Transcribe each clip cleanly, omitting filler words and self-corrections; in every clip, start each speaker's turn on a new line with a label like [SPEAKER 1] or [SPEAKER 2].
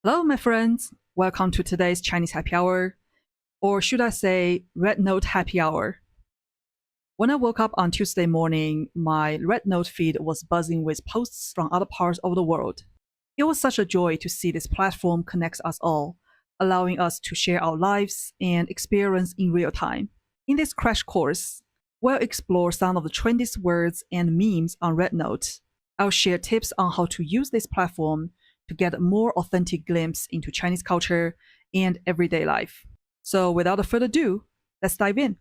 [SPEAKER 1] Hello, my friends. Welcome to today's Chinese happy hour, or should I say, Rednote happy hour. When I woke up on Tuesday morning, my Rednote feed was buzzing with posts from other parts of the world. It was such a joy to see this platform connects us all, allowing us to share our lives and experience in real time. In this crash course, we'll explore some of the trendiest words and memes on Rednote. I'll share tips on how to use this platform to get a more authentic glimpse into Chinese culture and everyday life. So without further ado, let's dive in.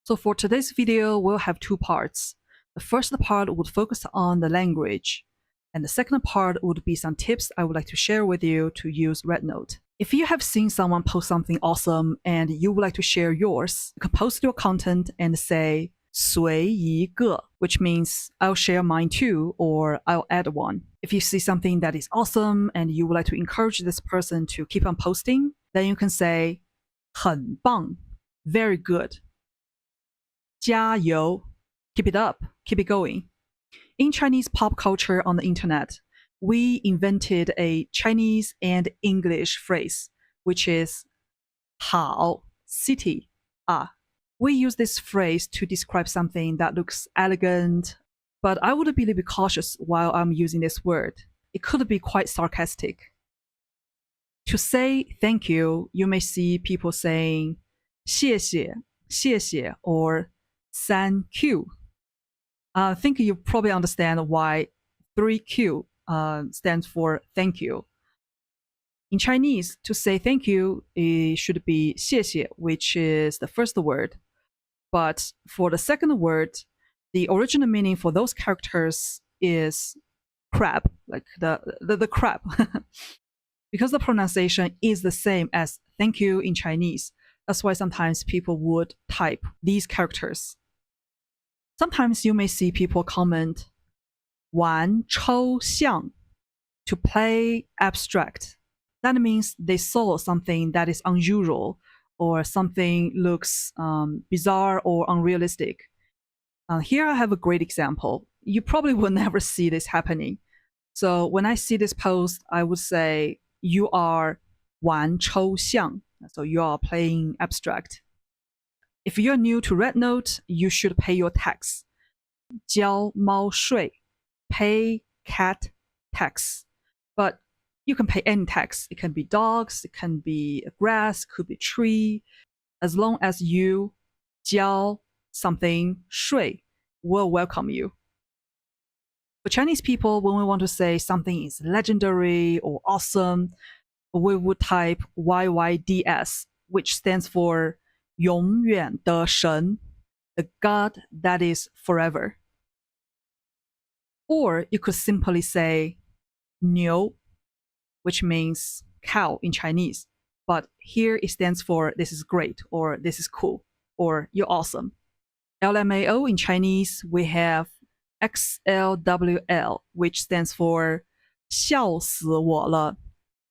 [SPEAKER 1] So for today's video, we'll have two parts. The first part would focus on the language, and the second part would be some tips I would like to share with you to use Rednote. If you have seen someone post something awesome and you would like to share yours, you can post your content and say 随一个, which means I'll share mine too, or I'll add one. If you see something that is awesome and you would like to encourage this person to keep on posting, then you can say 很棒, very good. 加油, keep it up, keep it going. In Chinese pop culture on the internet, we invented a Chinese and English phrase, which is 好 city 啊. We use this phrase to describe something that looks elegant, but I would be a little bit cautious while I'm using this word. It could be quite sarcastic. To say thank you, you may see people saying 谢谢, 谢谢, or thank you. I think you probably understand why 3Q stands for thank you. In Chinese, to say thank you, it should be 谢谢, which is the first word. But for the second word, the original meaning for those characters is crab, like the crab. Because the pronunciation is the same as thank you in Chinese, that's why sometimes people would type these characters. Sometimes you may see people comment 玩抽象, to play abstract. That means they saw something that is unusual or something looks bizarre or unrealistic. Here I have a great example. You probably will never see this happening. So when I see this post, I would say, you are 玩抽象. So you are playing abstract. If you're new to Rednote, you should pay your tax. 交猫税, pay cat tax. But you can pay any tax. It can be dogs, it can be grass, it could be tree. As long as you 交 something, 税 will welcome you. For Chinese people, when we want to say something is legendary or awesome, we would type YYDS, which stands for 永远的神, the God that is forever. Or you could simply say 牛, which means cow in Chinese. But here it stands for this is great, or this is cool, or you're awesome. LMAO in Chinese, we have XLWL, which stands for 笑死我了.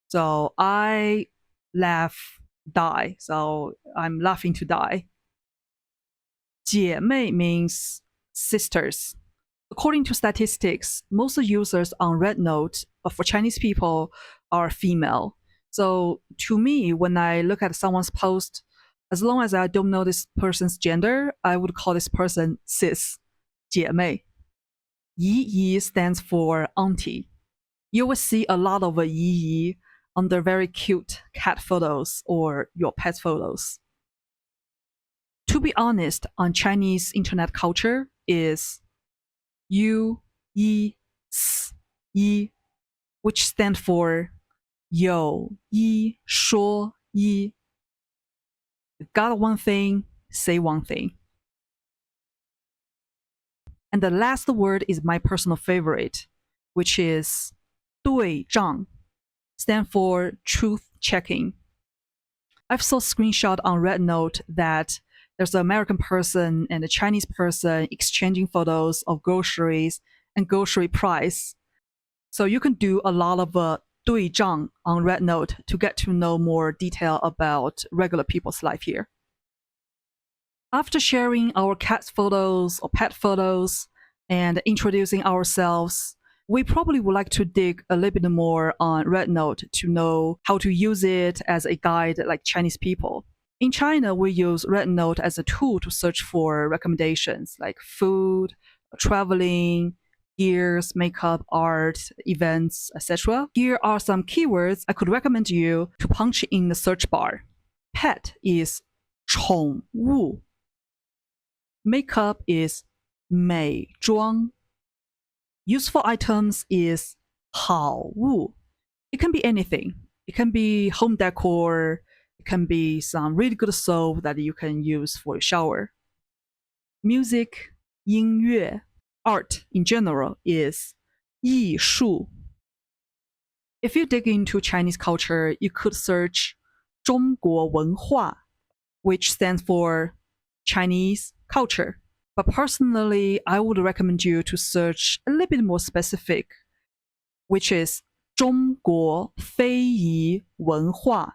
[SPEAKER 1] So I laugh, die. So I'm laughing to die. 姐妹 means sisters. According to statistics, most users on Rednote, for Chinese people, are female. So to me, when I look at someone's post, as long as I don't know this person's gender, I would call this person sis, 姐妹. 姨姨 stands for auntie. You will see a lot of 姨姨under very cute cat photos or your pet photos. To be honest, on Chinese internet culture is you, yi, s, yi, which stand for 有一说一. Got one thing, say one thing. And the last word is my personal favorite, which is 对账, stand for truth checking. I've saw a screenshot on Rednote that there's an American person and a Chinese person exchanging photos of groceries and grocery price. So you can do a lot of 对账 on Rednote to get to know more detail about regular people's life here. After sharing our cat photos or pet photos and introducing ourselves, We probably would like to dig a little bit more on Rednote to know how to use it as a guide like Chinese people. In China, we use Rednote as a tool to search for recommendations like food, traveling, gears, makeup, art, events, etc. Here are some keywords I could recommend you to punch in the search bar. Pet is 宠物. Makeup is 美妆. Useful items is 好物. It can be anything. It can be home decor. It can be some really good soap that you can use for your shower. Music, 音乐. Art in general is 艺术. If you dig into Chinese culture, you could search 中国文化, which stands for Chinese culture. But personally, I would recommend you to search a little bit more specific, which is 中国非遗文化,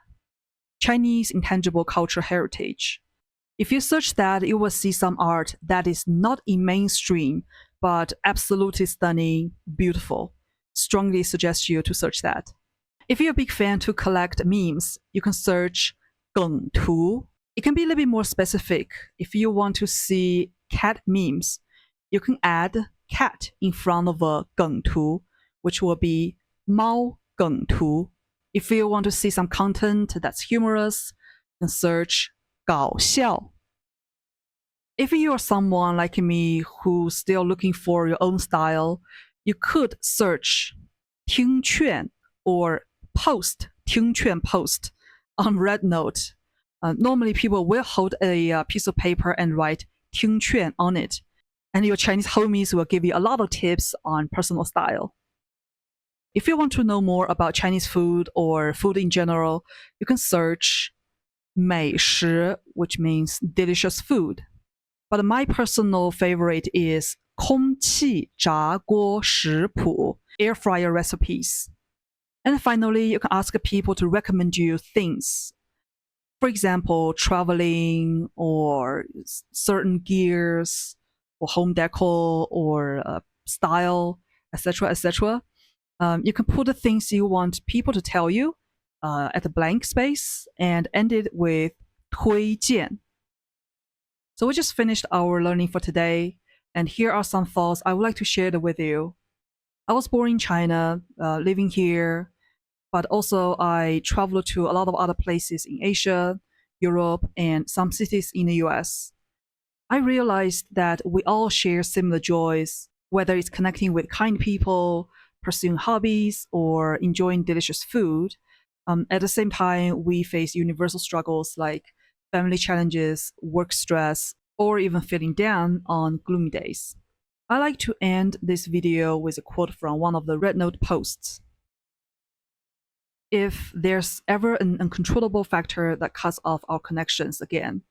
[SPEAKER 1] Chinese intangible cultural heritage. If you search that, you will see some art that is not in mainstream, but absolutely stunning, beautiful. Strongly suggest you to search that. If you're a big fan to collect memes, you can search 梗图. It can be a little bit more specific. If you want to see cat memes, you can add cat in front of a 梗图, which will be 猫梗图. If you want to see some content that's humorous, you can search 搞笑. If you're someone like me who's still looking for your own style, you could search 听劝 or post 听劝 post on Rednote. Normally, people will hold a piece of paper and write 听劝 on it, and your Chinese homies will give you a lot of tips on personal style. If you want to know more about Chinese food or food in general, you can search 美食, which means delicious food. But my personal favorite is 空气炸锅食谱, air fryer recipes. And finally, you can ask people to recommend you things. For example, traveling or certain gears or home decor or style, etc., etc. You can put the things you want people to tell you at a blank space and end it with 推荐. So we just finished our learning for today, and here are some thoughts I would like to share with you. I was born in China, living here, but also I traveled to a lot of other places in Asia, Europe, and some cities in the US. I realized that we all share similar joys, whether it's connecting with kind people, pursuing hobbies, or enjoying delicious food. At the same time, we face universal struggles like family challenges, work stress, or even feeling down on gloomy days. I like to end this video with a quote from one of the Rednote posts. If there's ever an uncontrollable factor that cuts off our connections again,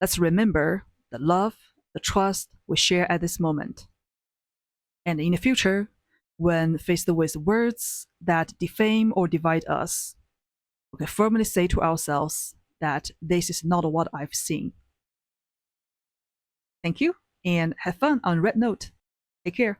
[SPEAKER 1] let's remember the love, the trust we share at this moment. And in the future, when faced with words that defame or divide us, we can firmly say to ourselves that this is not what I've seen. Thank you, and have fun on Rednote. Take care.